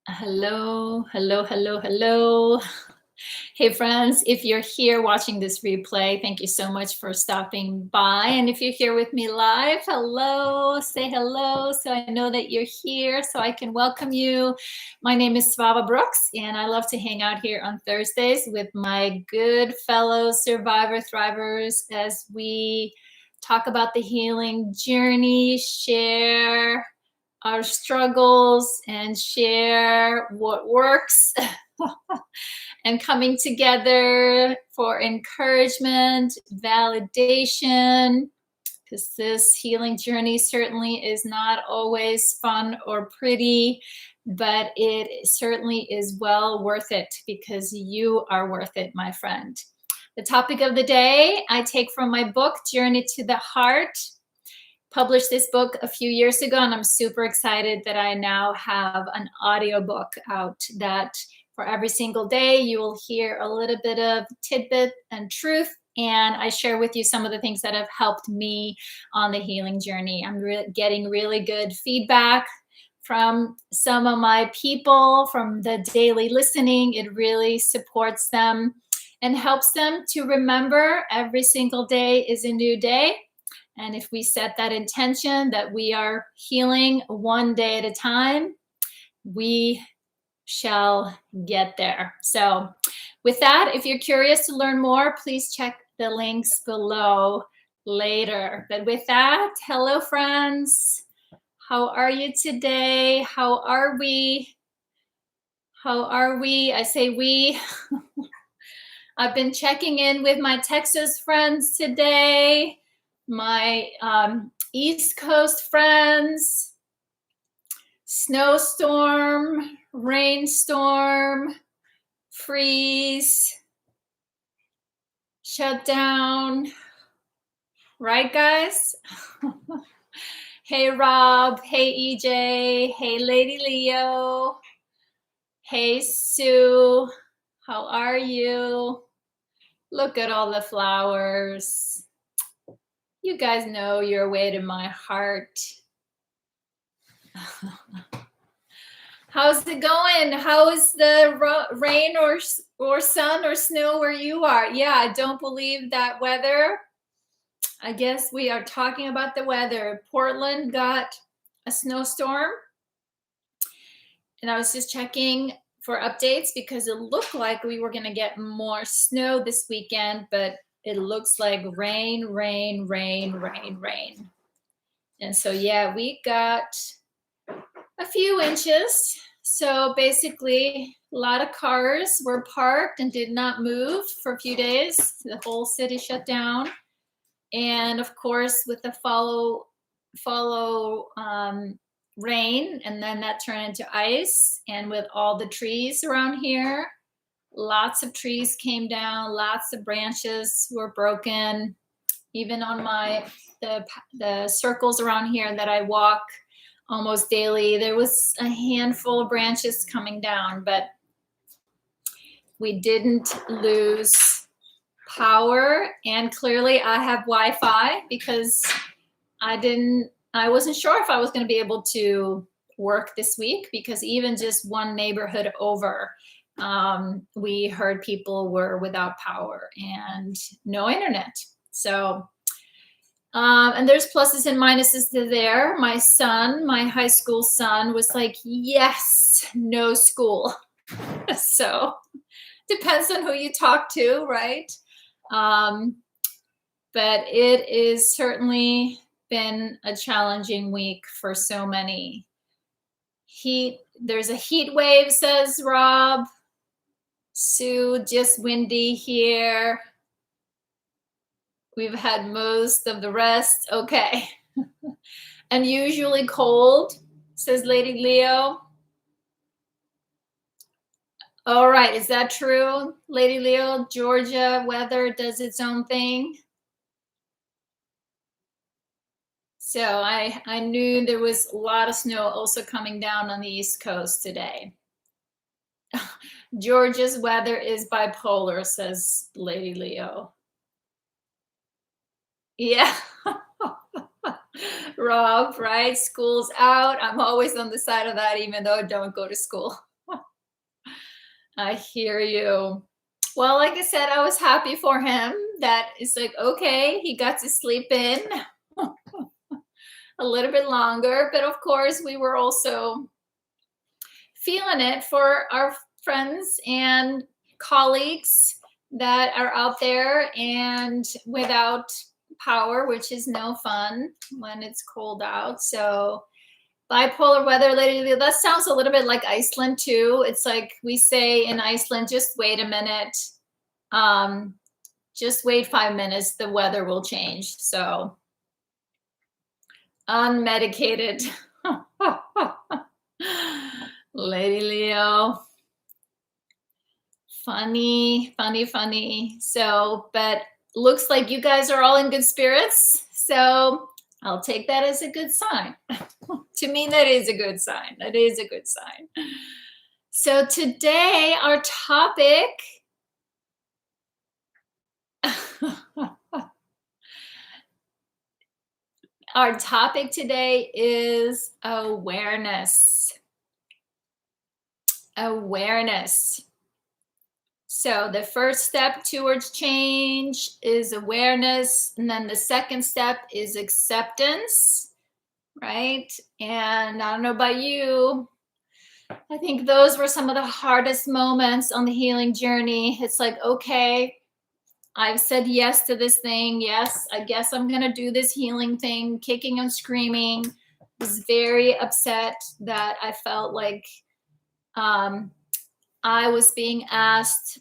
Hello, hello, hello, hello. Hey, friends, if you're here watching this replay, thank you so much for stopping by. And if you're here with me live, hello, say hello so I know that you're here so I can welcome you. My name is Svava Brooks, and I love to hang out here on Thursdays with my good fellow survivor thrivers as we talk about the healing journey, share our struggles, and share what works. And coming together for encouragement, validation, because this healing journey certainly is not always fun or pretty, but it certainly is well worth it because you are worth it, my friend. The topic of the day I take from my book, Journey to the Heart. Published this book a few years ago, and I'm super excited that I now have an audiobook out that for every single day you will hear a little bit of tidbit and truth, and I share with you some of the things that have helped me on the healing journey. I'm getting really good feedback from some of my people from the daily listening. It really supports them and helps them to remember every single day is a new day. And if we set that intention that we are healing one day at a time, we shall get there. So with that, if you're curious to learn more, please check the links below later. But with that, hello, friends. How are you today? How are we? How are we? I say we. I've been checking in with my Texas friends today, my East Coast friends. Snowstorm, rainstorm, freeze, shutdown. Right, guys? Hey, Rob. Hey, EJ. Hey, Lady Leo. Hey, Sue. How are you? Look at all the flowers. You guys know your way to my heart. How's it going? How is the rain or sun or snow where you are? Yeah, I don't believe that weather. I guess we are talking about the weather. Portland got a snowstorm, and I was just checking for updates because it looked like we were going to get more snow this weekend, but it looks like rain, rain, rain, rain, rain. And so, yeah, we got a few inches. So basically, a lot of cars were parked and did not move for a few days. The whole city shut down. And of course, with the follow rain, and then that turned into ice. And with all the trees around here, lots of trees came down, lots of branches were broken. Even on the circles around here that I walk almost daily, there was a handful of branches coming down, but we didn't lose power. And clearly I have Wi-Fi because I wasn't sure if I was going to be able to work this week, because even just one neighborhood over, we heard people were without power and no internet. So and there's pluses and minuses to there. My son, my high school son, was like, yes, no school. So depends on who you talk to, right? But it is certainly been a challenging week for so many. There's a heat wave, says Rob. Sue, just windy here. We've had most of the rest. Okay. Unusually cold, says Lady Leo. All right, is that true, Lady Leo? Georgia weather does its own thing. So I knew there was a lot of snow also coming down on the East Coast today. Georgia's weather is bipolar, says Lady Leo. Yeah. Rob, right? School's out. I'm always on the side of that, even though I don't go to school. I hear you. Well, like I said, I was happy for him that it's like, okay, he got to sleep in a little bit longer. But of course, we were also feeling it for our friends and colleagues that are out there and without power, which is no fun when it's cold out. So bipolar weather, lady, that sounds a little bit like Iceland too. It's like we say in Iceland, just wait a minute. Just wait 5 minutes, the weather will change. So unmedicated. Lady Leo. Funny, funny, funny. So, but looks like you guys are all in good spirits. So I'll take that as a good sign. To me, that is a good sign. That is a good sign. So today, our topic our topic today is awareness. Awareness. So the first step towards change is awareness. And then the second step is acceptance, right? And I don't know about you, I think those were some of the hardest moments on the healing journey. It's like, okay, I've said yes to this thing. Yes, I guess I'm going to do this healing thing, kicking and screaming. I was very upset that I felt like I was being asked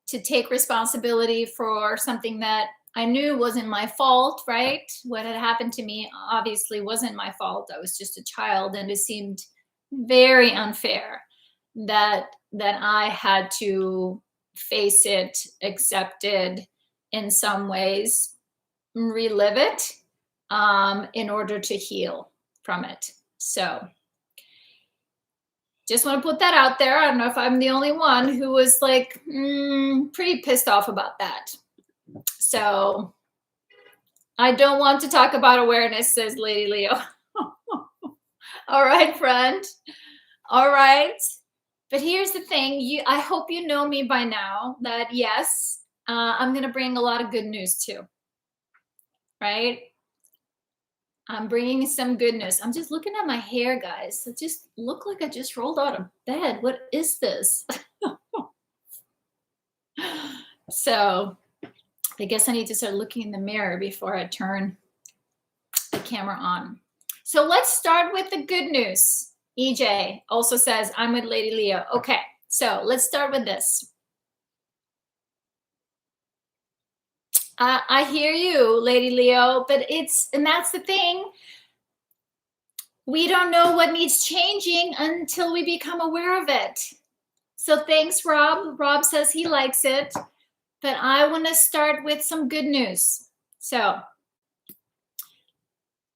to take responsibility for something that I knew wasn't my fault, right? What had happened to me obviously wasn't my fault. I was just a child, and it seemed very unfair that I had to face it, accept it in some ways, relive it in order to heal from it. So just want to put that out there. I don't know if I'm the only one who was like pretty pissed off about that. So I don't want to talk about awareness, says Lady Leo. All right, friend. All right. But here's the thing. I hope you know me by now that yes, I'm going to bring a lot of good news too. Right? I'm bringing some good news. I'm just looking at my hair, guys. It just look like I just rolled out of bed. What is this? So I guess I need to start looking in the mirror before I turn the camera on. So let's start with the good news. EJ also says, I'm with Lady Leo. Okay, so let's start with this. I hear you, Lady Leo, but and that's the thing. We don't know what needs changing until we become aware of it. So thanks, Rob. Rob says he likes it, but I want to start with some good news. So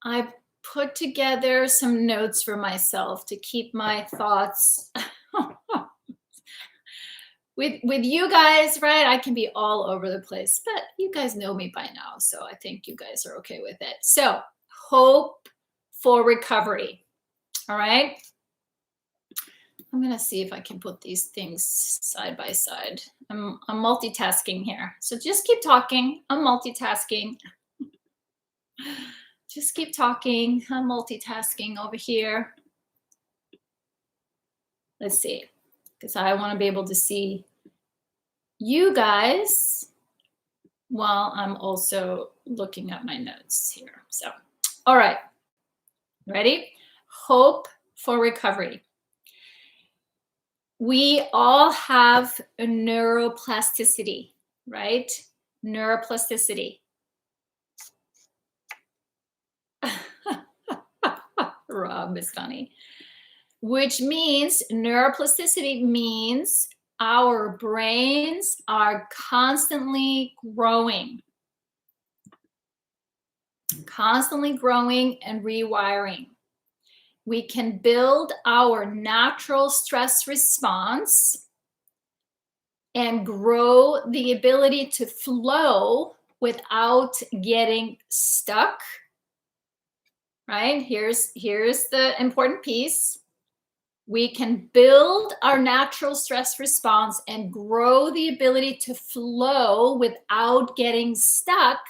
I put together some notes for myself to keep my thoughts with you guys, right? I can be all over the place, but you guys know me by now, so I think you guys are okay with it. So hope for recovery. All right. I'm going to see if I can put these things side by side. I'm multitasking here. So just keep talking. I'm multitasking. Just keep talking. I'm multitasking over here. Let's see, because I want to be able to see you guys while I'm also looking at my notes here. So, all right. Ready? Hope for recovery. We all have a neuroplasticity, right? Neuroplasticity. Rob is funny. Which means neuroplasticity means our brains are constantly growing and rewiring. We can build our natural stress response and grow the ability to flow without getting stuck. Right? Here's the important piece. We can build our natural stress response and grow the ability to flow without getting stuck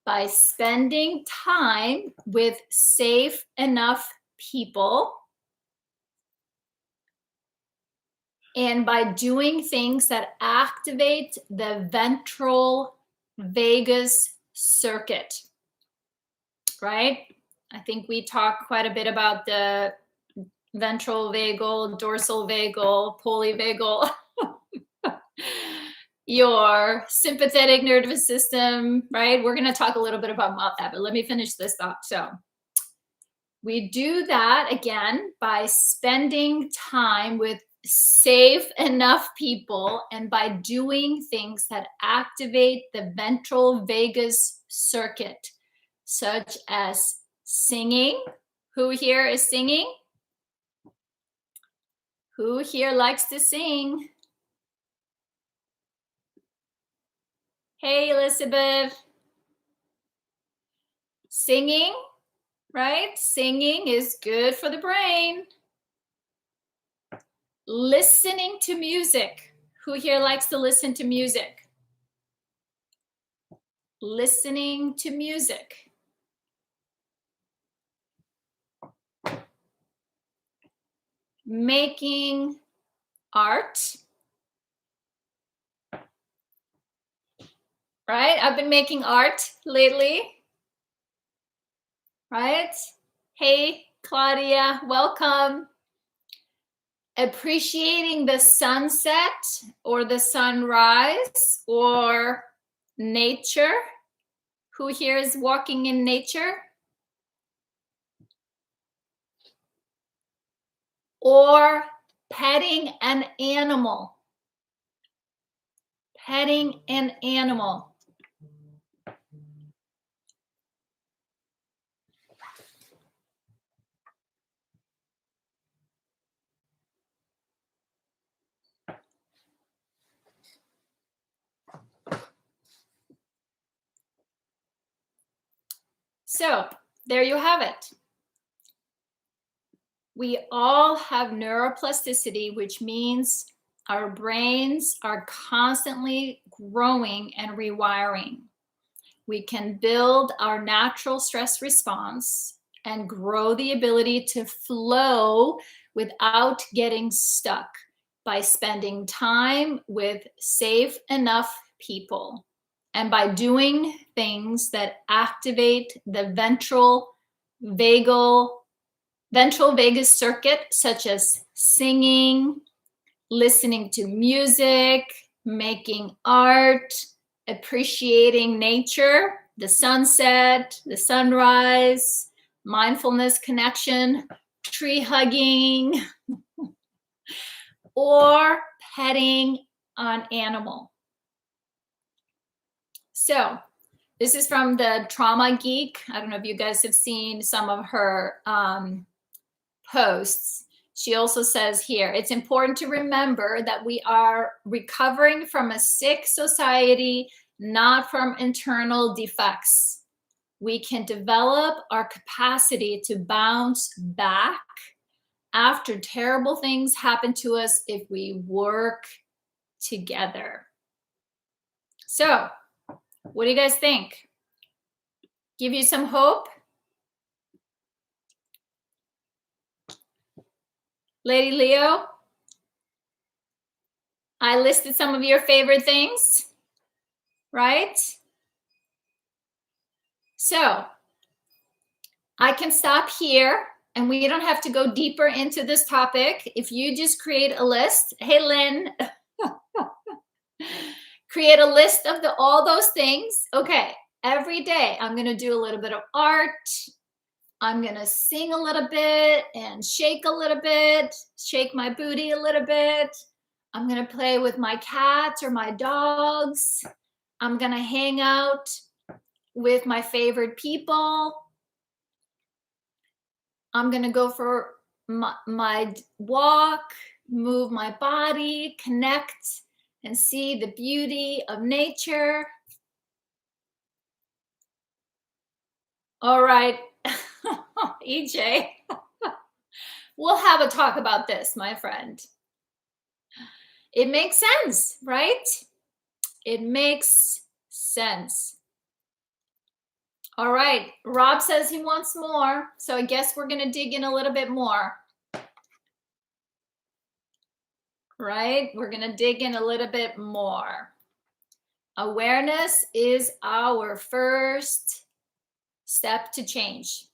by spending time with safe enough people and by doing things that activate the ventral vagus circuit, right? I think we talk quite a bit about the ventral vagal, dorsal vagal, polyvagal, your sympathetic nervous system, right? We're going to talk a little bit about that, but let me finish this thought. So we do that again by spending time with safe enough people and by doing things that activate the ventral vagus circuit, such as singing. Who here is singing? Who here likes to sing? Hey, Elizabeth. Singing, right? Singing is good for the brain. Listening to music. Who here likes to listen to music? Listening to music. Making art. Right? I've been making art lately. Right? Hey, Claudia, welcome. Appreciating the sunset or the sunrise or nature. Who here is walking in nature? Or petting an animal. Petting an animal. So there you have it. We all have neuroplasticity, which means our brains are constantly growing and rewiring. We can build our natural stress response and grow the ability to flow without getting stuck by spending time with safe enough people and by doing things that activate the ventral vagus circuit, such as singing, listening to music, making art, appreciating nature, the sunset, the sunrise, mindfulness connection, tree hugging, or petting an animal. So this is from the Trauma Geek. I don't know if you guys have seen some of her posts. She also says here, it's important to remember that we are recovering from a sick society, not from internal defects. We can develop our capacity to bounce back after terrible things happen to us if we work together. So, what do you guys think? Give you some hope? Lady Leo, I listed some of your favorite things, right? So I can stop here and we don't have to go deeper into this topic. If you just create a list, hey Lynn, create a list of all those things. Okay, every day I'm gonna do a little bit of art. I'm gonna sing a little bit and shake a little bit, shake my booty a little bit. I'm gonna play with my cats or my dogs. I'm gonna hang out with my favorite people. I'm gonna go for my walk, move my body, connect, and see the beauty of nature. All right, EJ. We'll have a talk about this, my friend. It makes sense, right? It makes sense. All right. Rob says he wants more. So I guess we're going to dig in a little bit more. Right? We're going to dig in a little bit more. Awareness is our first step to change.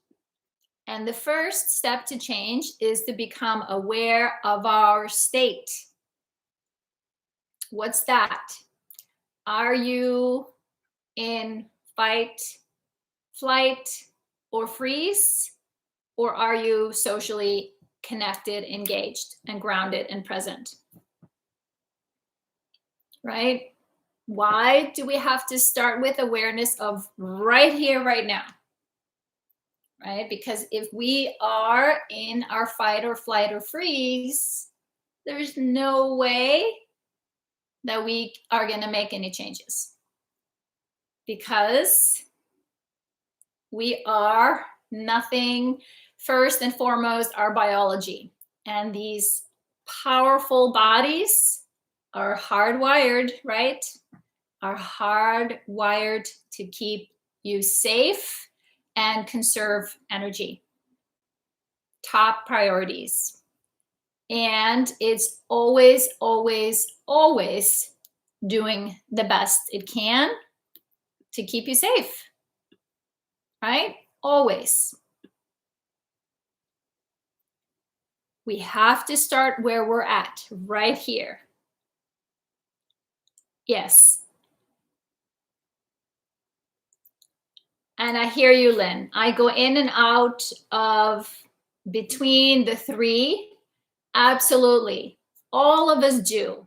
And the first step to change is to become aware of our state. What's that? Are you in fight, flight, or freeze? Or are you socially connected, engaged, and grounded and present? Right? Why do we have to start with awareness of right here, right now? Right? Because if we are in our fight or flight or freeze, there's no way that we are going to make any changes. Because we are nothing, first and foremost, our biology. And these powerful bodies are hardwired, right? Are hardwired to keep you safe and conserve energy. Top priorities. And it's always, always, always doing the best it can to keep you safe. Right? Always. We have to start where we're at, right here. Yes. And I hear you, Lynn. I go in and out of between the three. Absolutely. All of us do.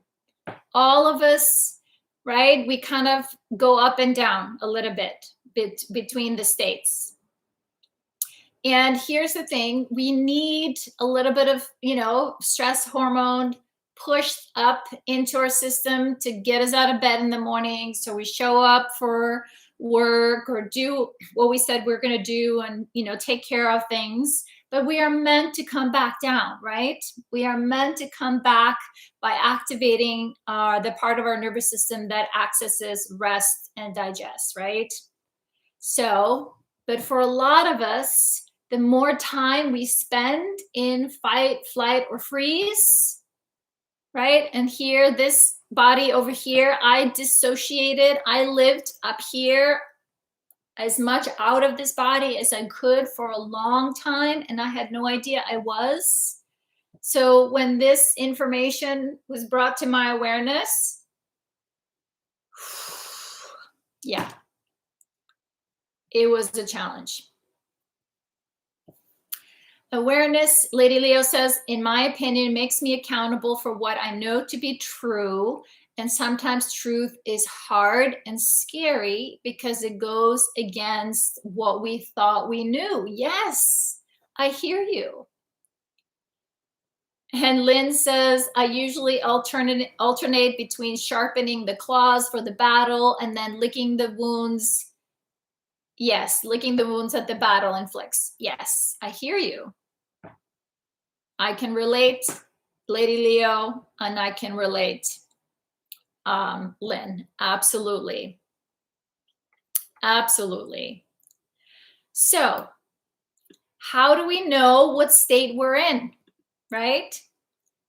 All of us, right? We kind of go up and down a little bit between the states. And here's the thing, we need a little bit of, stress hormone pushed up into our system to get us out of bed in the morning. So we show up for work or do what we said we're going to do and, take care of things. But we are meant to come back down, right? We are meant to come back by activating the part of our nervous system that accesses rest and digest, right? So, but for a lot of us, the more time we spend in fight, flight, or freeze, right? And here, this body over here, I dissociated. I lived up here as much out of this body as I could for a long time, and I had no idea I was. So when this information was brought to my awareness, yeah, it was a challenge. Awareness, Lady Leo says, in my opinion, makes me accountable for what I know to be true. And sometimes truth is hard and scary because it goes against what we thought we knew. Yes, I hear you. And Lynn says, I usually alternate between sharpening the claws for the battle and then licking the wounds. Yes, licking the wounds that the battle inflicts. Yes, I hear you. I can relate, Lady Leo, and I can relate, Lynn. Absolutely. Absolutely. So, how do we know what state we're in, right?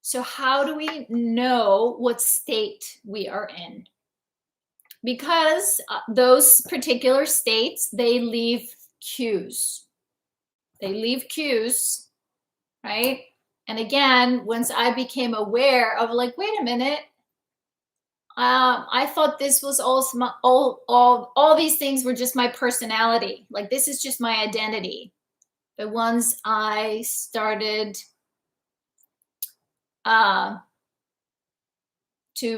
So, how do we know what state we are in? Because those particular states, they leave cues. They leave cues, right? And again, once I became aware of like, wait a minute, I thought this was all these things were just my personality. Like this is just my identity. But once I started to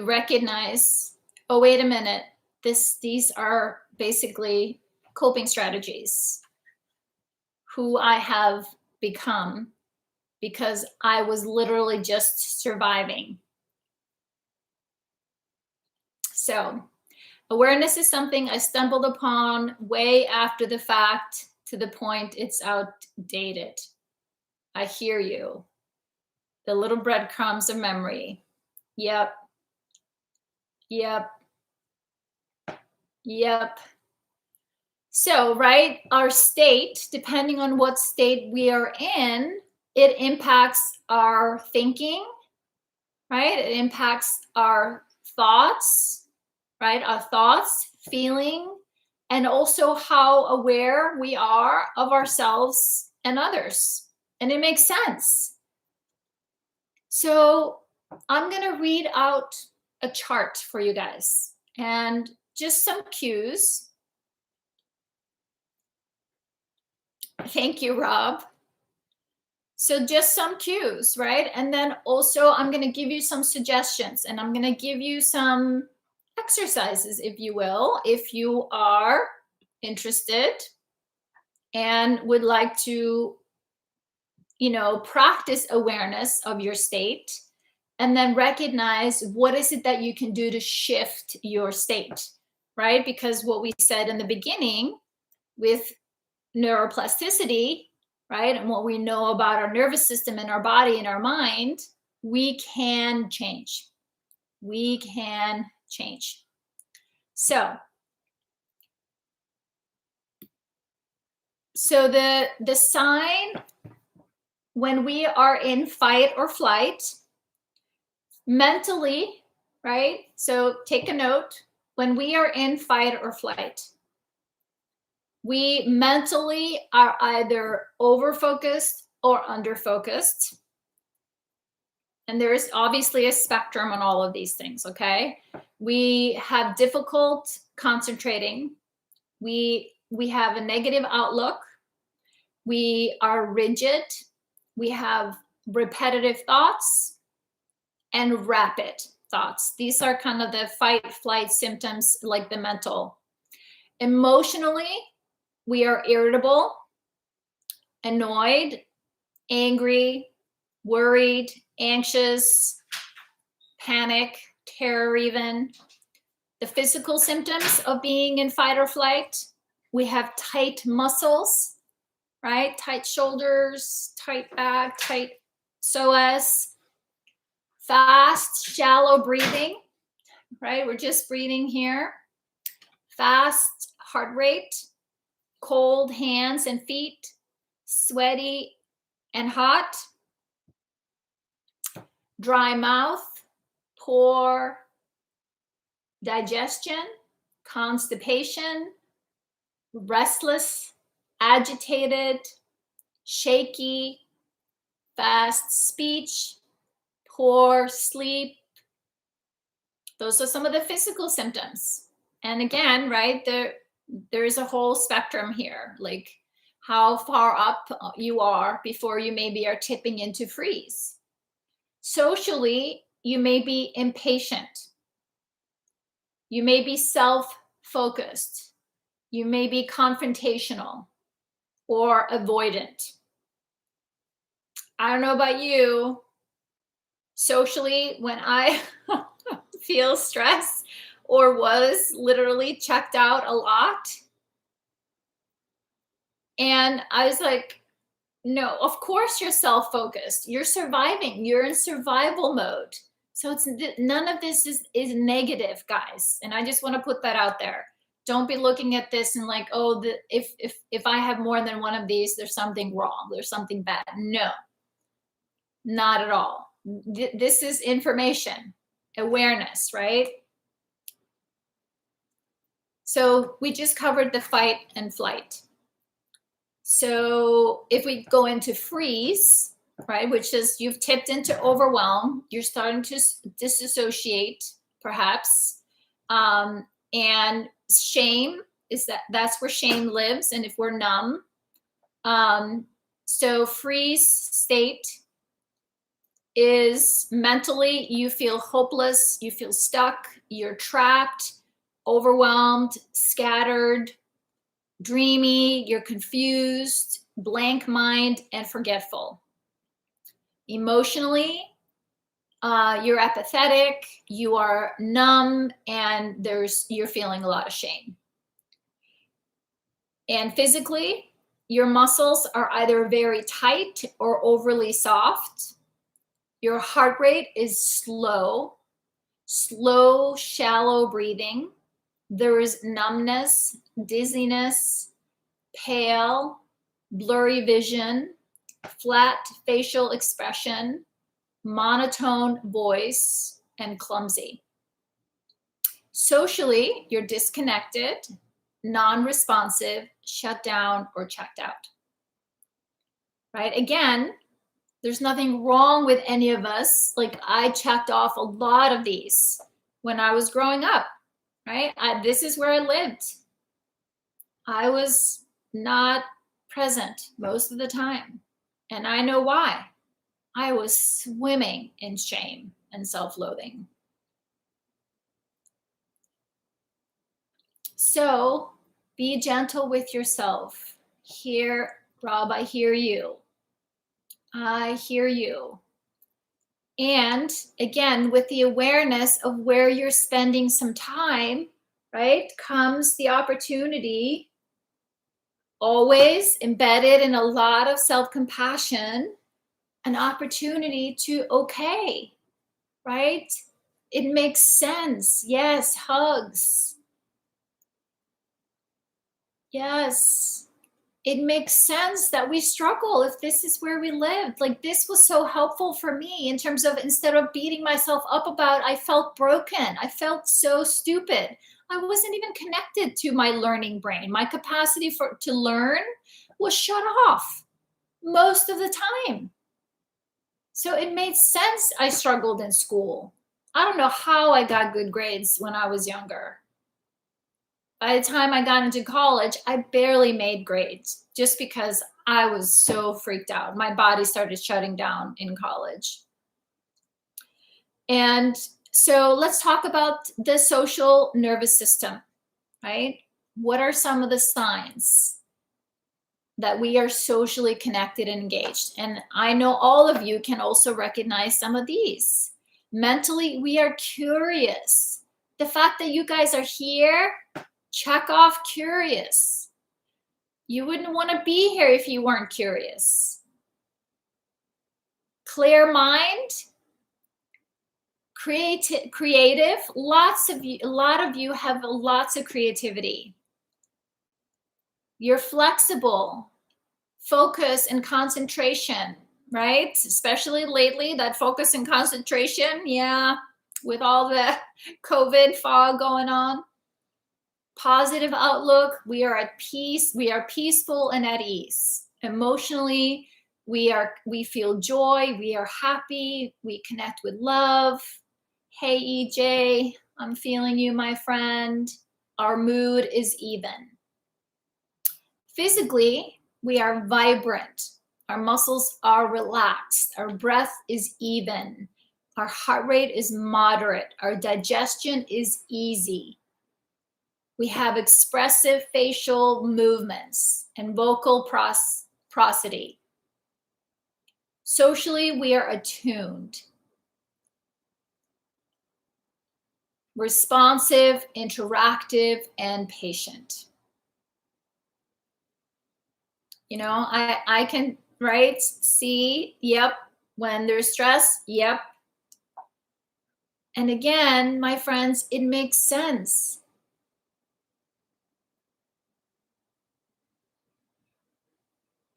recognize, oh, wait a minute, these are basically coping strategies, who I have become because I was literally just surviving. So awareness is something I stumbled upon way after the fact to the point it's outdated. I hear you. The little breadcrumbs of memory. Yep. Yep. Yep. So, right, our state, depending on what state we are in, it impacts our thinking, right? It impacts our thoughts, right? Our thoughts, feeling, and also how aware we are of ourselves and others. And it makes sense. So I'm going to read out a chart for you guys and just some cues. Thank you, Rob. So just some cues, right? And then also I'm going to give you some suggestions, and I'm going to give you some exercises, if you will, if you are interested and would like to, practice awareness of your state, and then recognize what is it that you can do to shift your state, right? Because what we said in the beginning with neuroplasticity, right, and what we know about our nervous system and our body and our mind, we can change. We can change. So the sign when we are in fight or flight, mentally, right? So take a note. When we are in fight or flight, we mentally are either over-focused or under-focused. And there is obviously a spectrum on all of these things, okay? We have difficult concentrating. We have a negative outlook. We are rigid. We have repetitive thoughts and rapid thoughts. These are kind of the fight, flight symptoms, like the mental. Emotionally, we are irritable, annoyed, angry, worried, anxious, panic, terror even. The physical symptoms of being in fight or flight, we have tight muscles, right? Tight shoulders, tight back, tight psoas, fast, shallow breathing, right? We're just breathing here. Fast heart rate, cold hands and feet, sweaty and hot, dry mouth, poor digestion, constipation, restless, agitated, shaky, fast speech, poor sleep. Those are some of the physical symptoms. And again, right, there is a whole spectrum here, like how far up you are before you maybe are tipping into freeze. Socially, you may be impatient. You may be self-focused. You may be confrontational or avoidant. I don't know about you. Socially, when I feel stress or was literally checked out a lot, and I was like, no, of course you're self-focused. You're surviving. You're in survival mode. So it's none of this is negative, guys. And I just want to put that out there. Don't be looking at this and like, oh, if I have more than one of these, there's something wrong. There's something bad. No, not at all. This is information, awareness, right? So we just covered the fight and flight. So if we go into freeze, right, which is you've tipped into overwhelm, you're starting to disassociate, perhaps, and shame is that's where shame lives. And if we're numb, so freeze state is mentally you feel hopeless, you feel stuck, you're trapped, overwhelmed, scattered, dreamy, you're confused, blank mind, and forgetful. Emotionally, you're apathetic, you are numb, and you're feeling a lot of shame. And physically, your muscles are either very tight or overly soft. Your heart rate is slow, shallow breathing. There is numbness, dizziness, pale, blurry vision, flat facial expression, monotone voice, and clumsy. Socially, you're disconnected, non-responsive, shut down, or checked out. Right? Again, there's nothing wrong with any of us. Like, I checked off a lot of these when I was growing up, right? This is where I lived. I was not present most of the time. And I know why. I was swimming in shame and self-loathing. So be gentle with yourself. Here, Rob, I hear you. I hear you. And again, with the awareness of where you're spending some time, right, comes the opportunity, always embedded in a lot of self-compassion, an opportunity to okay, right? It makes sense. Yes, hugs. Yes. It makes sense that we struggle if this is where we lived. Like, this was so helpful for me in terms of, instead of beating myself up about, I felt broken. I felt so stupid. I wasn't even connected to my learning brain. My capacity to learn was shut off most of the time. So it made sense I struggled in school. I don't know how I got good grades when I was younger. By the time I got into college, I barely made grades just because I was so freaked out. My body started shutting down in college. And so let's talk about the social nervous system, right? What are some of the signs that we are socially connected and engaged? And I know all of you can also recognize some of these. Mentally, we are curious. The fact that you guys are here, check off curious. You wouldn't want to be here if you weren't curious. Clear mind, creative. A lot of you have lots of creativity. You're flexible, focus and concentration, right? Especially lately, that focus and concentration, yeah, with all the COVID fog going on. Positive outlook, we are at peace, we are peaceful and at ease. Emotionally, we feel joy, we are happy, we connect with love. Hey EJ, I'm feeling you, my friend. Our mood is even. Physically, we are vibrant. Our muscles are relaxed. Our breath is even. Our heart rate is moderate. Our digestion is easy. We have expressive facial movements and vocal prosody. Socially, we are attuned. Responsive, interactive, and patient. You know, I can, right, see, yep, when there's stress, yep. And again, my friends, it makes sense.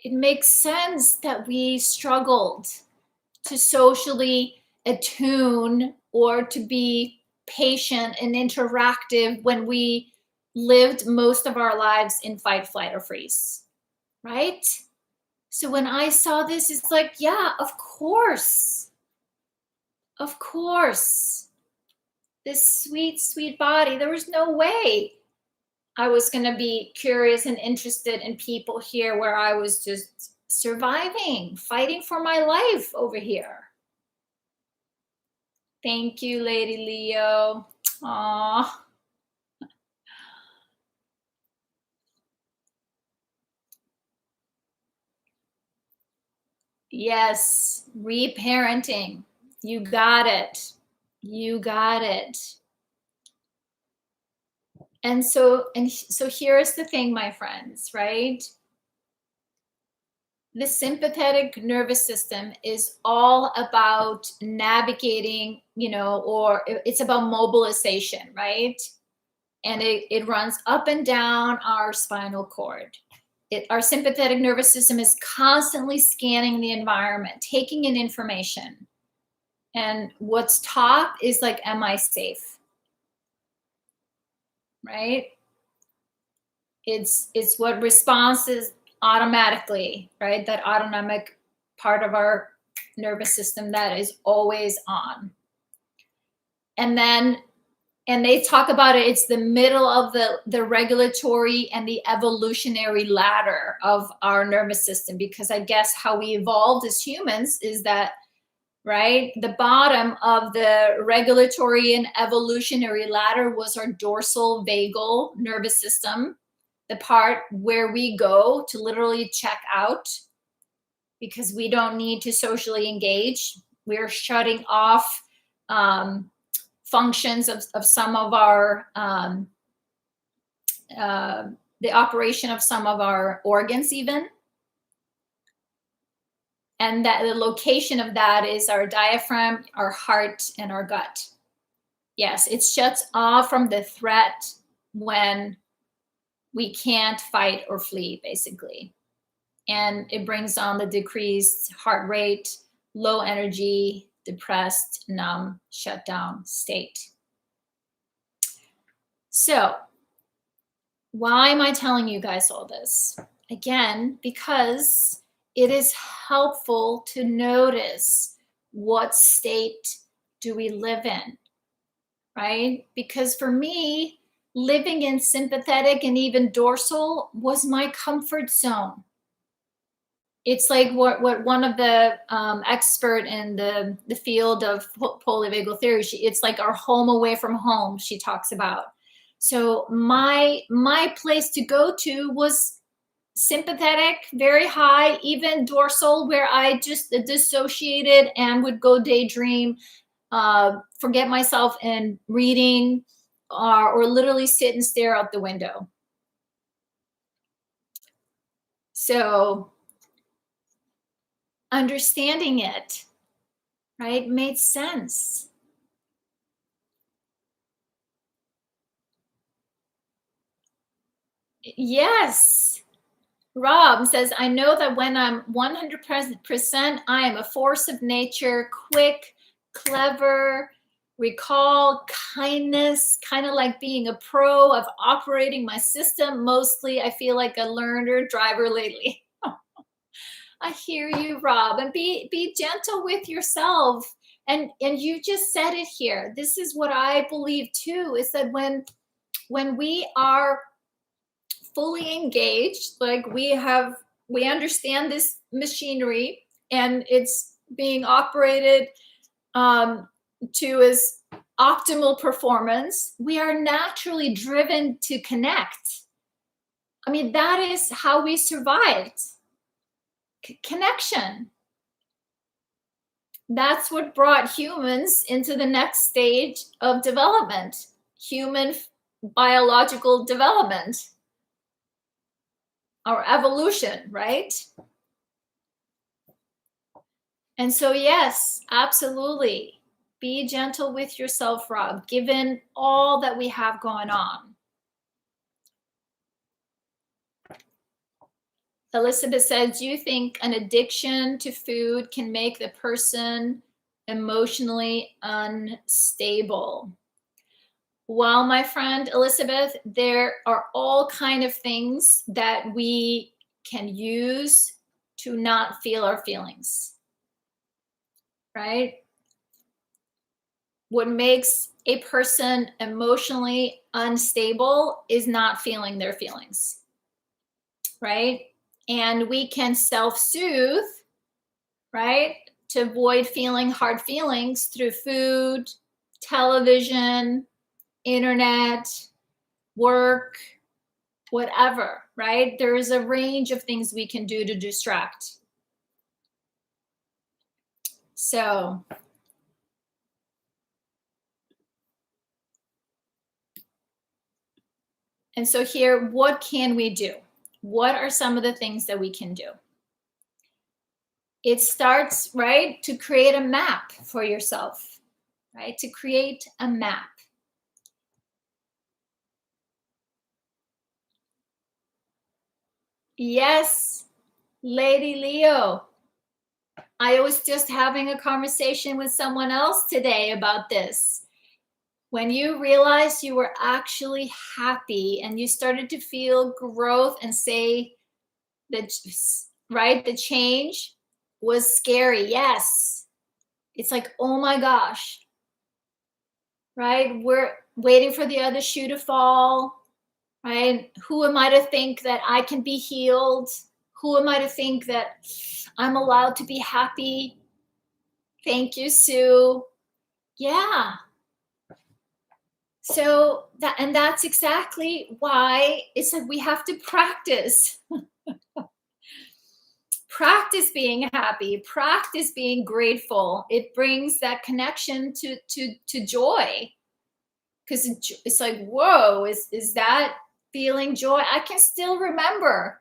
It makes sense that we struggled to socially attune or to be patient and interactive when we lived most of our lives in fight, flight, or freeze, right? So when I saw this, it's like, yeah, of course. Of course. This sweet, sweet body, there was no way I was going to be curious and interested in people here where I was just surviving, fighting for my life over here. Thank you, Lady Leo. Aw. Yes, reparenting. You got it. You got it. And so here's the thing, my friends, right? the sympathetic nervous system is all about navigating, or it's about mobilization, right? And it runs up and down our spinal cord. Our sympathetic nervous system is constantly scanning the environment, taking in information. And what's top is like, am I safe? Right? It's what responses automatically, right? That autonomic part of our nervous system that is always on. And they talk about it, it's the middle of the regulatory and the evolutionary ladder of our nervous system, because I guess how we evolved as humans is that, right, the bottom of the regulatory and evolutionary ladder was our dorsal vagal nervous system, the part where we go to literally check out because we don't need to socially engage. We're shutting off functions of some of our the operation of some of our organs even, and that the location of that is our diaphragm, our heart, and our gut. Yes, it shuts off from the threat when we can't fight or flee, basically, and it brings on the decreased heart rate, low energy, depressed, numb, shut down state. So why am I telling you guys all this? Again, because it is helpful to notice what state do we live in, right? Because for me, living in sympathetic and even dorsal was my comfort zone. It's like what one of the expert in the field of polyvagal theory, it's like our home away from home, she talks about. So my place to go to was sympathetic, very high, even dorsal, where I just dissociated and would go daydream, forget myself in reading, or literally sit and stare out the window. So understanding it, right, made sense. Yes. Rob says, I know that when I'm 100%, I am a force of nature, quick, clever, recall, kindness, kind of like being a pro of operating my system. Mostly, I feel like a learner driver lately. I hear you, Rob, and be gentle with yourself. And you just said it here. This is what I believe too, is that when we are fully engaged, like we understand this machinery and it's being operated to its optimal performance, we are naturally driven to connect. I mean, that is how we survived. Connection. That's what brought humans into the next stage of development, human biological development, our evolution, right? And so, yes, absolutely. Be gentle with yourself, Rob, given all that we have going on. Elizabeth says, do you think an addiction to food can make the person emotionally unstable? Well, my friend Elizabeth, there are all kinds of things that we can use to not feel our feelings, right? What makes a person emotionally unstable is not feeling their feelings, right? And we can self-soothe, right, to avoid feeling hard feelings through food, television, internet, work, whatever, right? There is a range of things we can do to distract. So and so here, what can we do? What are some of the things that we can do? it starts, right, to create a map for yourself, right? To create a map. Yes, Lady Leo. I was just having a conversation with someone else today about this. When you realized you were actually happy and you started to feel growth and say that, right, the change was scary. Yes. It's like, oh my gosh, right? We're waiting for the other shoe to fall, right? Who am I to think that I can be healed? Who am I to think that I'm allowed to be happy? Thank you, Sue. Yeah. So that's exactly why it's like we have to practice. Practice being happy, practice being grateful. It brings that connection to joy. Because it's like, whoa, is that feeling joy? I can still remember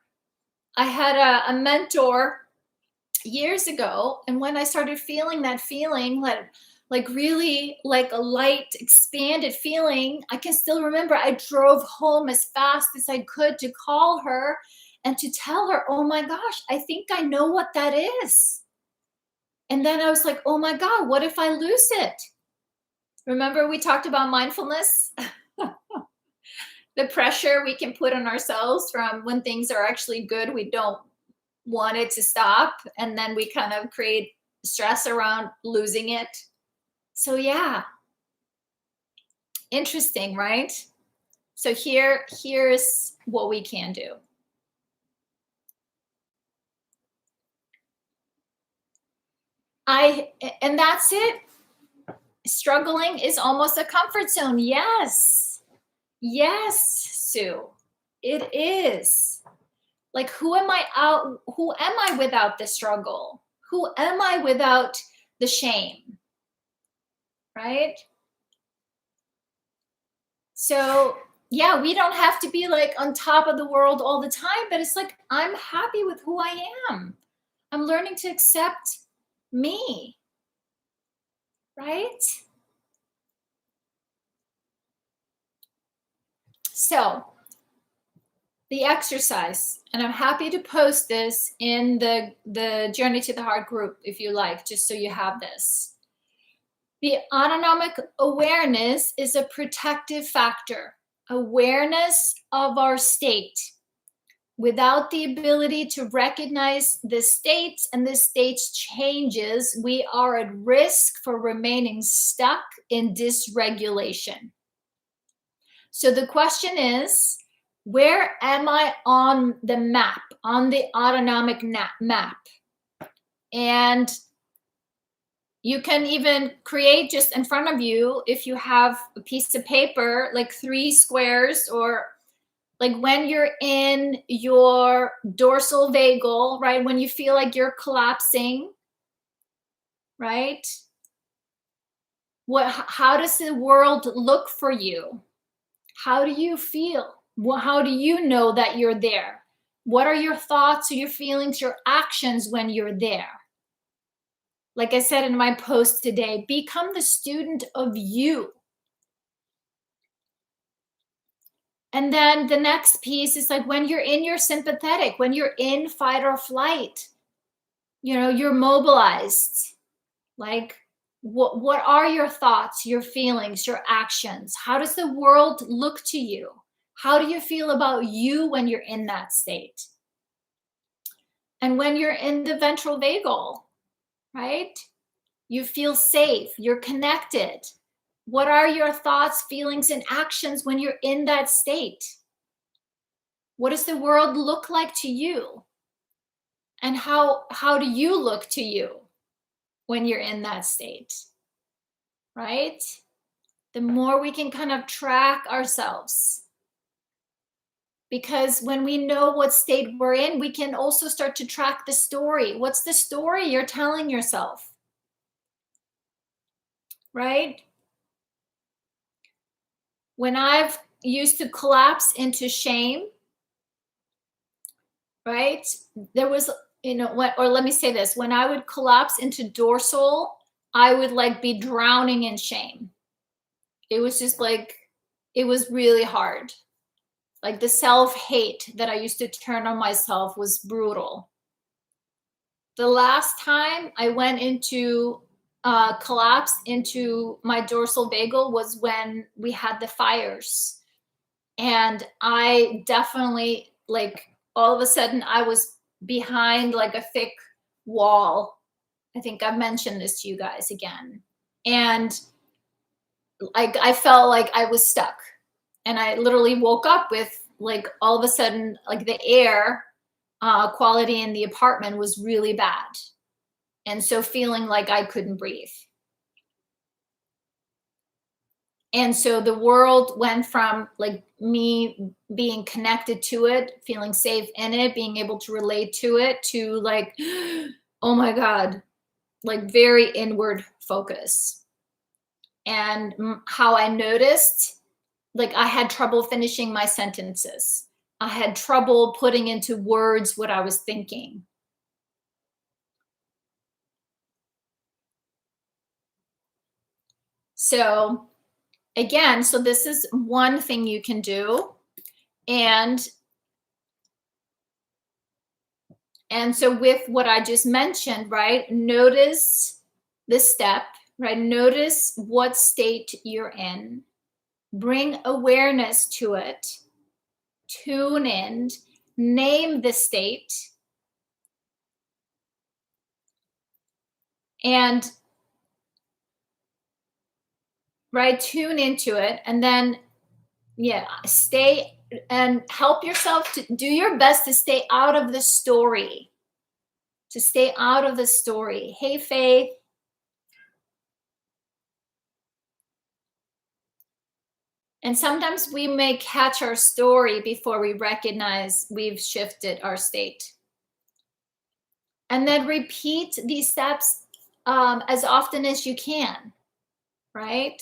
I had a mentor years ago, and when I started feeling that feeling, like really like a light expanded feeling, I can still remember I drove home as fast as I could to call her and to tell her, oh my gosh, I think I know what that is. And then I was like, oh my God, what if I lose it? Remember we talked about mindfulness? The pressure we can put on ourselves from when things are actually good, we don't want it to stop, and then we kind of create stress around losing it. So yeah, interesting, right? So here's what we can do. And that's it. Struggling is almost a comfort zone. Yes. Yes, Sue. It is. Like, who am I without the struggle? Who am I without the shame? Right? So yeah, we don't have to be like on top of the world all the time, but it's like, I'm happy with who I am. I'm learning to accept me. Right? So the exercise, and I'm happy to post this in the Journey to the Heart group if you like, just so you have this. The autonomic awareness is a protective factor. Awareness of our state. Without the ability to recognize the states and the state's changes, we are at risk for remaining stuck in dysregulation. So the question is, where am I on the map, on the autonomic map? And you can even create just in front of you, if you have a piece of paper, like 3 squares, or like when you're in your dorsal vagal, right? When you feel like you're collapsing, right? How does the world look for you? How do you feel? How do you know that you're there? What are your thoughts or your feelings, your actions when you're there? Like I said in my post today, become the student of you. And then the next piece is like when you're in your sympathetic, when you're in fight or flight, you're mobilized. Like, what are your thoughts, your feelings, your actions? How does the world look to you? How do you feel about you when you're in that state? And when you're in the ventral vagal, right? You feel safe, you're connected. What are your thoughts, feelings, and actions when you're in that state? What does the world look like to you? And how do you look to you when you're in that state? Right? The more we can kind of track ourselves. Because when we know what state we're in, we can also start to track the story. What's the story you're telling yourself? Right? When I've used to collapse into shame, right? There was, or let me say this, when I would collapse into dorsal, I would like be drowning in shame. It was just like, it was really hard. Like the self-hate that I used to turn on myself was brutal. The last time I went into collapse into my dorsal vagal was when we had the fires. And I definitely, like, all of a sudden I was behind like a thick wall. I think I've mentioned this to you guys again. And I felt like I was stuck. And I literally woke up with, like, all of a sudden, like the air quality in the apartment was really bad. And so feeling like I couldn't breathe. And so the world went from like me being connected to it, feeling safe in it, being able to relate to it, to like, oh my God, like very inward focus. And how I noticed, like, I had trouble finishing my sentences. I had trouble putting into words what I was thinking. So again, so this is one thing you can do. And so with what I just mentioned, right, notice the step, right? Notice what state you're in. Bring awareness to it. Tune in. Name the state. And, right, tune into it. And then, yeah, stay and help yourself to do your best to stay out of the story. To stay out of the story. Hey, Faith. And sometimes we may catch our story before we recognize we've shifted our state. And then repeat these steps as often as you can, right?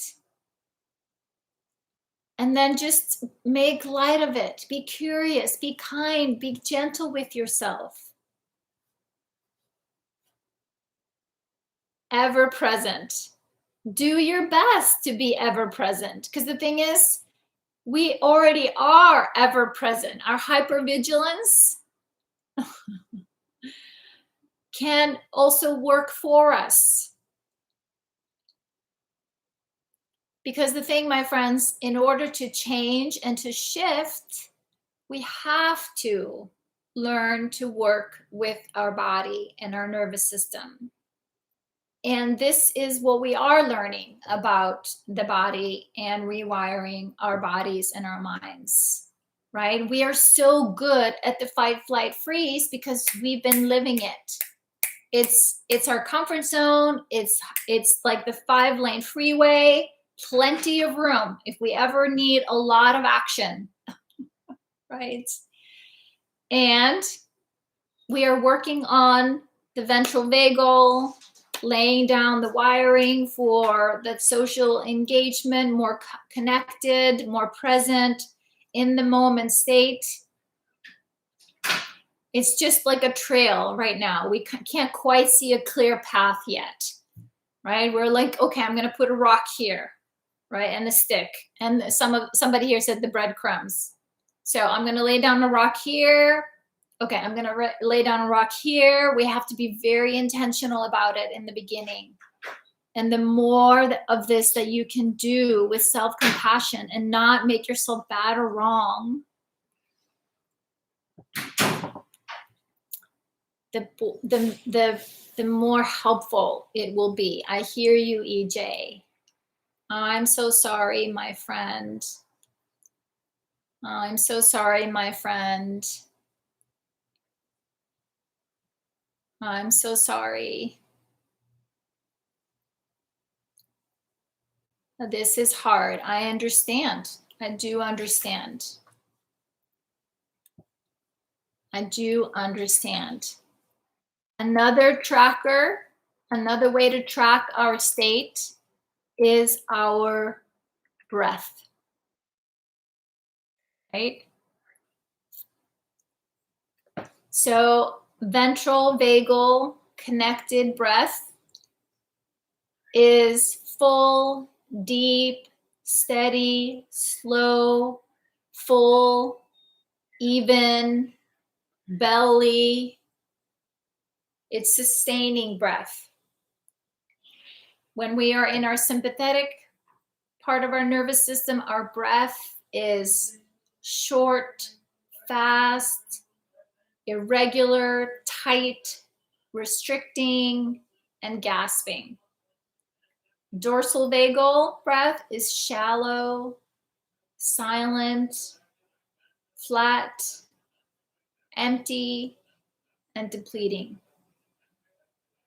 And then just make light of it. Be curious, be kind, be gentle with yourself. Ever present. Do your best to be ever present. Because the thing is, we already are ever present. Our hypervigilance can also work for us. Because the thing, my friends, in order to change and to shift, we have to learn to work with our body and our nervous system. And this is what we are learning about the body and rewiring our bodies and our minds, right? We are so good at the fight, flight, freeze because we've been living it. It's our comfort zone. It's like the 5-lane freeway, plenty of room if we ever need a lot of action, right? And we are working on the ventral vagal, laying down the wiring for that social engagement, more connected, more present, in the moment state. It's just like a trail right now. We can't quite see a clear path yet, right? We're like, okay, I'm going to put a rock here, right? And a stick. And somebody here said the breadcrumbs. So I'm going to lay down a rock here. Okay, I'm going to lay down a rock here. We have to be very intentional about it in the beginning. And the more of this that you can do with self-compassion and not make yourself bad or wrong, the more helpful it will be. I hear you, EJ. I'm so sorry, my friend. I'm so sorry, my friend. I'm so sorry. This is hard. I understand. I do understand. I do understand. Another tracker, another way to track our state is our breath, right? So ventral vagal connected breath is full, deep, steady, slow, full, even, belly. It's sustaining breath. When we are in our sympathetic part of our nervous system, our breath is short, fast, irregular, tight, restricting, and gasping. Dorsal vagal breath is shallow, silent, flat, empty, and depleting.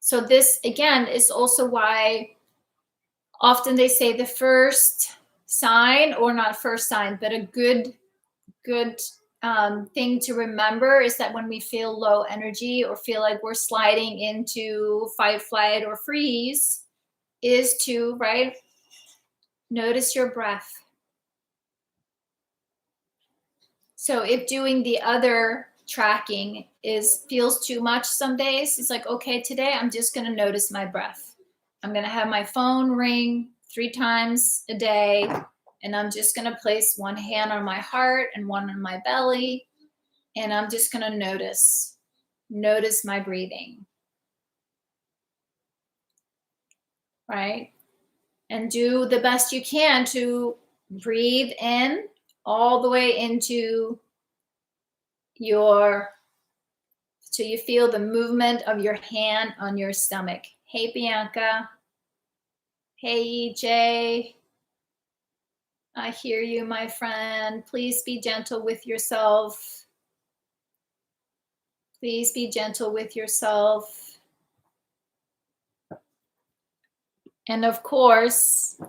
So this, again, is also why often they say the first sign, or not first sign, but a good thing to remember is that when we feel low energy or feel like we're sliding into fight, flight, or freeze, is to, right, notice your breath. So if doing the other tracking feels too much some days, it's like, okay, today I'm just going to notice my breath. I'm going to have my phone ring 3 times a day, and I'm just going to place one hand on my heart and one on my belly, and I'm just going to notice my breathing, right? And do the best you can to breathe in all the way into so you feel the movement of your hand on your stomach. Hey, Bianca. Hey, EJ. I hear you, my friend. Please be gentle with yourself. Please be gentle with yourself. And of course,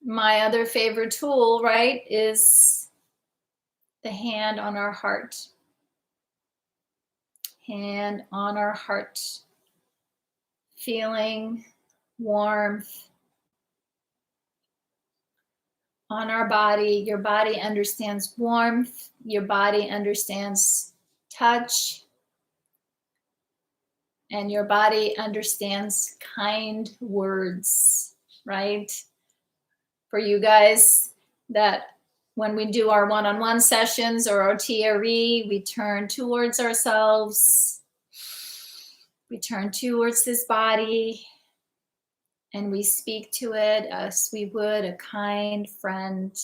my other favorite tool, right, is the hand on our heart. Hand on our heart. Feeling warmth on our body. Your body understands warmth. Your body understands touch. And your body understands kind words, right? For you guys, that when we do our one-on-one sessions or our TRE, we turn towards ourselves. We turn towards this body. And we speak to it as we would a kind friend.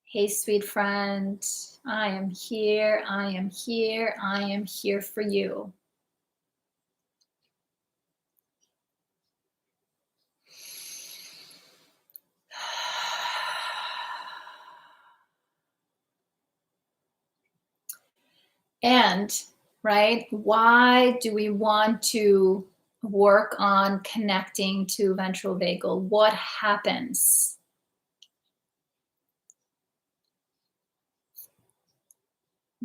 Hey, sweet friend, I am here, I am here, I am here for you. And, right, why do we want to work on connecting to ventral vagal? What happens?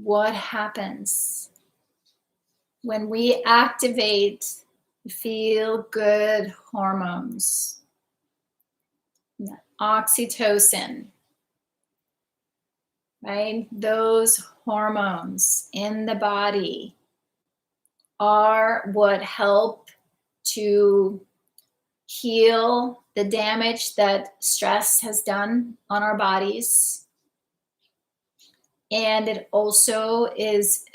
What happens when we activate feel good hormones? Oxytocin, right? Those hormones in the body are what help to heal the damage that stress has done on our bodies. And it also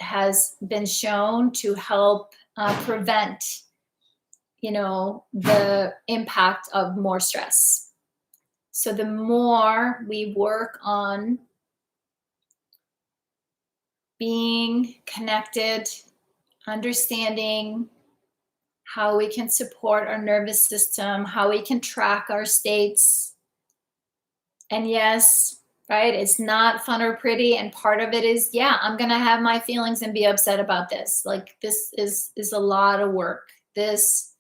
has been shown to help prevent, the impact of more stress. So the more we work on being connected, understanding how we can support our nervous system, how we can track our states. And yes, right, it's not fun or pretty. And part of it is, yeah, I'm going to have my feelings and be upset about this. Like, this is a lot of work. This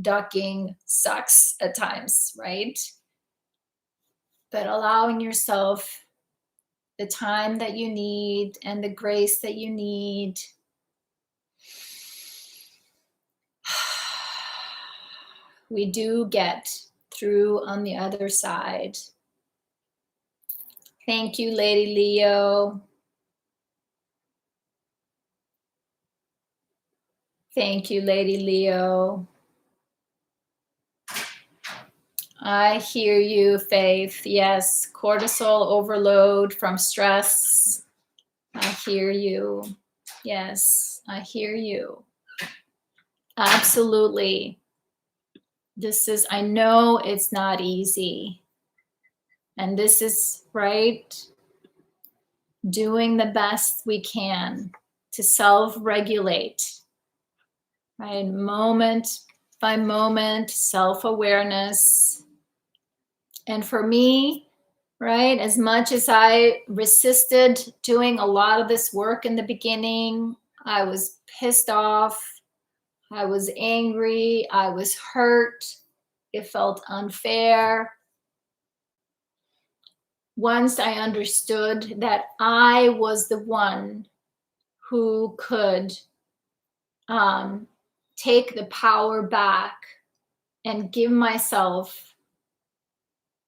ducking sucks at times, right? But allowing yourself the time that you need and the grace that you need. We do get through on the other side. Thank you, Lady Leo. Thank you, Lady Leo. I hear you, Faith. Yes, cortisol overload from stress. I hear you. Yes, I hear you. Absolutely. I know it's not easy. And this is, right, doing the best we can to self-regulate, right? Moment by moment, self-awareness. And for me, right, as much as I resisted doing a lot of this work in the beginning, I was pissed off, I was angry, I was hurt, it felt unfair. Once I understood that I was the one who could take the power back and give myself,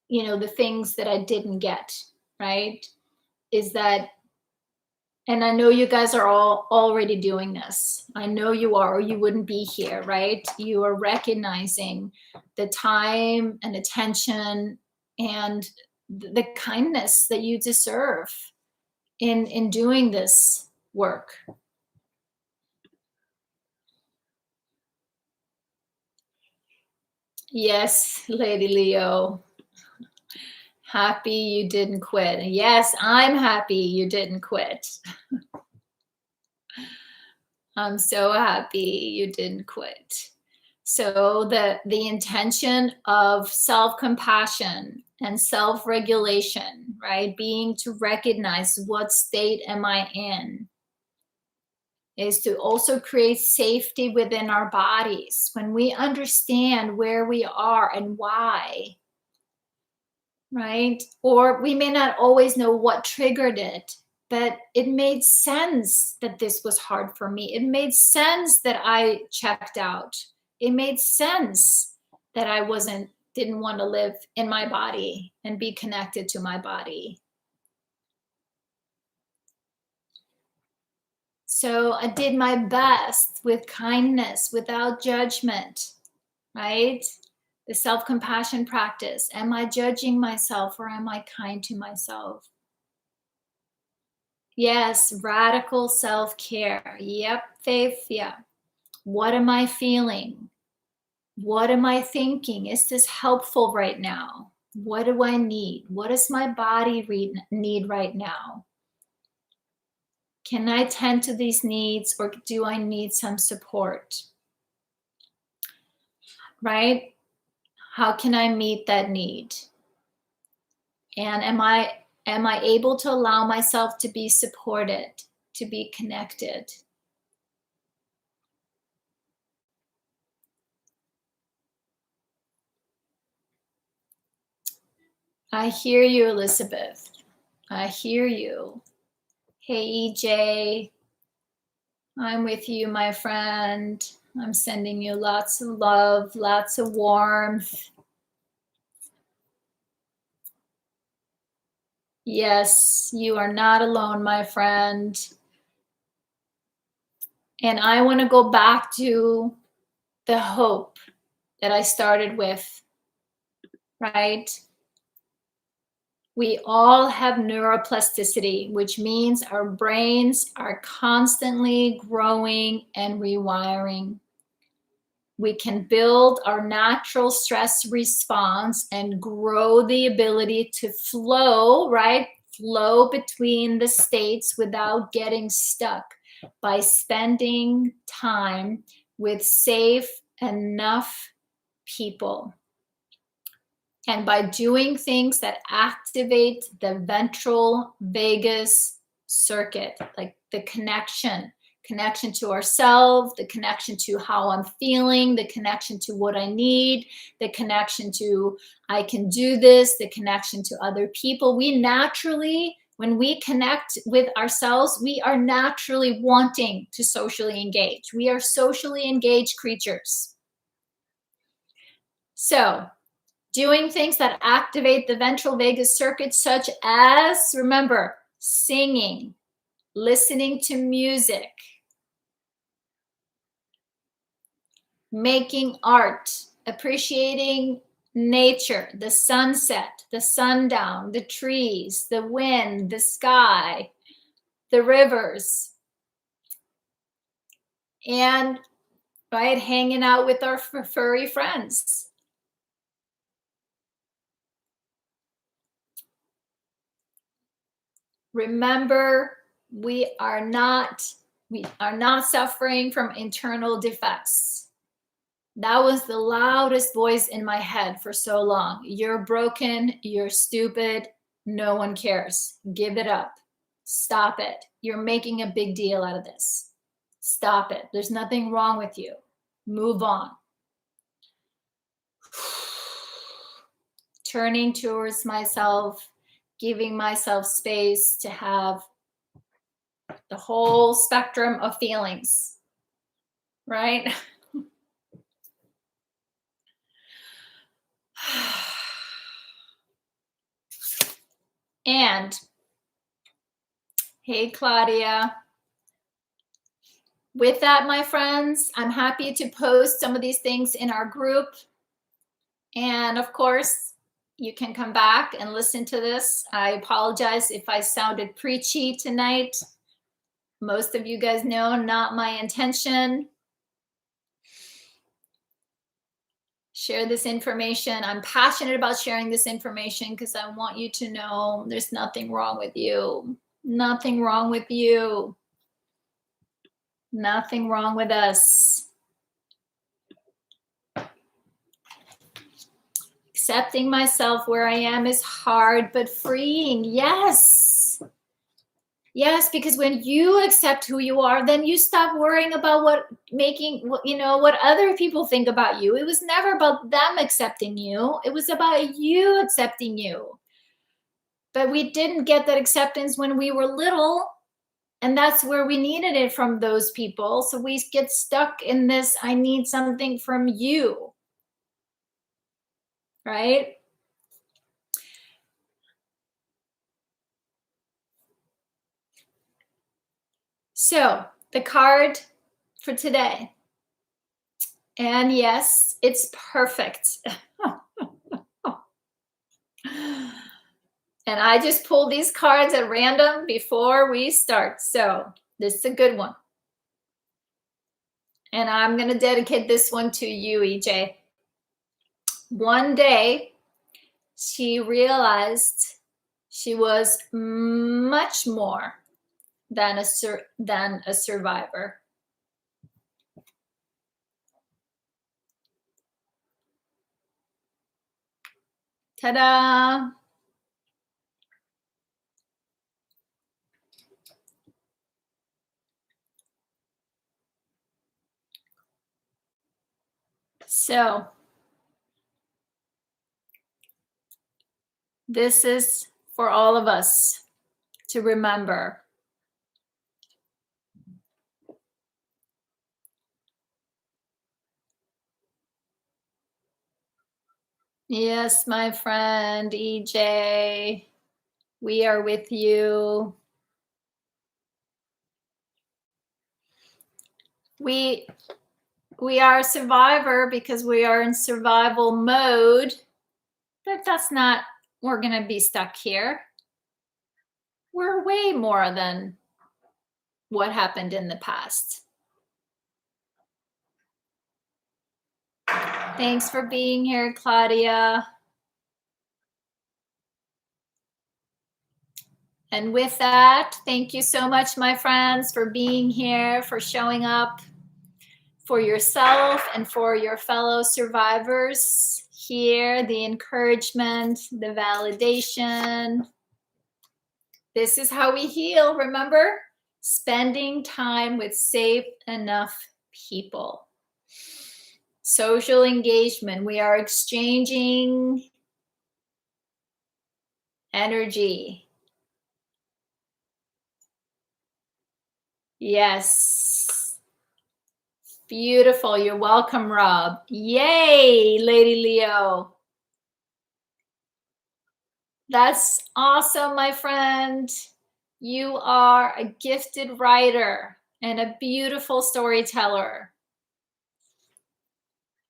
the things that I didn't get, right? Is that, and I know you guys are all already doing this. I know you are, or you wouldn't be here, right? You are recognizing the time and attention and the kindness that you deserve in doing this work. Yes, Lady Leo. Happy you didn't quit. Yes, I'm happy you didn't quit. I'm so happy you didn't quit. So the intention of self-compassion and self-regulation, right? Being to recognize what state am I in, is to also create safety within our bodies. When we understand where we are and why, right? Or we may not always know what triggered it, but it made sense that this was hard for me. It made sense that I checked out. It made sense that I didn't want to live in my body and be connected to my body. So I did my best with kindness, without judgment, right? The self-compassion practice. Am I judging myself or am I kind to myself? Yes, radical self-care. Yep, Faith, yeah. What am I feeling? What am I thinking? Is this helpful right now? What do I need? What does my body need right now? Can I tend to these needs or do I need some support? Right? How can I meet that need? And am I able to allow myself to be supported, to be connected? I hear you, Elizabeth. I hear you. Hey, EJ. I'm with you, my friend. I'm sending you lots of love, lots of warmth. Yes, you are not alone, my friend. And I want to go back to the hope that I started with, right? We all have neuroplasticity, which means our brains are constantly growing and rewiring. We can build our natural stress response and grow the ability to flow, right? Flow between the states without getting stuck by spending time with safe enough people. And by doing things that activate the ventral vagus circuit, like the connection to ourselves, the connection to how I'm feeling, the connection to what I need, the connection to I can do this, the connection to other people. We naturally, when we connect with ourselves, we are naturally wanting to socially engage. We are socially engaged creatures. So, doing things that activate the ventral vagus circuit, such as, remember, singing, listening to music, making art, appreciating nature, the sunset, the sundown, the trees, the wind, the sky, the rivers, and right, hanging out with our furry friends. Remember, we are not suffering from internal defects. That was the loudest voice in my head for so long. You're broken, you're stupid, no one cares. Give it up. Stop it. You're making a big deal out of this. Stop it. There's nothing wrong with you. Move on. Turning towards myself, giving myself space to have the whole spectrum of feelings, right? And hey, Claudia. With that, my friends, I'm happy to post some of these things in our group. And of course, you can come back and listen to this. I apologize if I sounded preachy tonight. Most of you guys know, not my intention. Share this information. I'm passionate about sharing this information because I want you to know there's nothing wrong with you. Nothing wrong with you. Nothing wrong with us. Accepting myself where I am is hard, but freeing. Yes. Yes, because when you accept who you are, then you stop worrying about what other people think about you. It was never about them accepting you. It was about you accepting you. But we didn't get that acceptance when we were little. And that's where we needed it from those people. So we get stuck in this, I need something from you. Right? So the card for today. And yes, it's perfect. And I just pulled these cards at random before we start. So this is a good one. And I'm going to dedicate this one to you, EJ. One day, she realized she was much more than a survivor. Ta-da! So, this is for all of us to remember. Yes, my friend EJ, we are with you. We are a survivor because we are in survival mode, but that's not, we're going to be stuck here. We're way more than what happened in the past. Thanks for being here, Claudia. And with that, thank you so much, my friends, for being here, for showing up for yourself and for your fellow survivors here, the encouragement, the validation. This is how we heal, remember? Spending time with safe enough people. Social engagement. We are exchanging energy. Yes. Beautiful. You're welcome, Rob. Yay, Lady Leo. That's awesome, my friend. You are a gifted writer and a beautiful storyteller.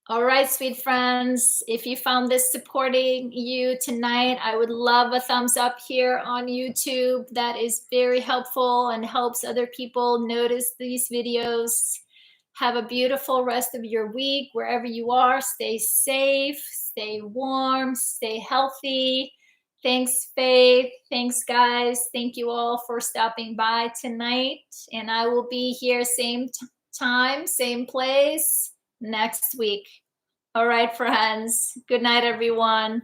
All right, sweet friends. If you found this supporting you tonight, I would love a thumbs up here on YouTube. That is very helpful and helps other people notice these videos. Have a beautiful rest of your week wherever you are. Stay safe, stay warm, stay healthy. Thanks, Faith. Thanks, guys. Thank you all for stopping by tonight. And I will be here same time, same place next week. All right, friends. Good night, everyone.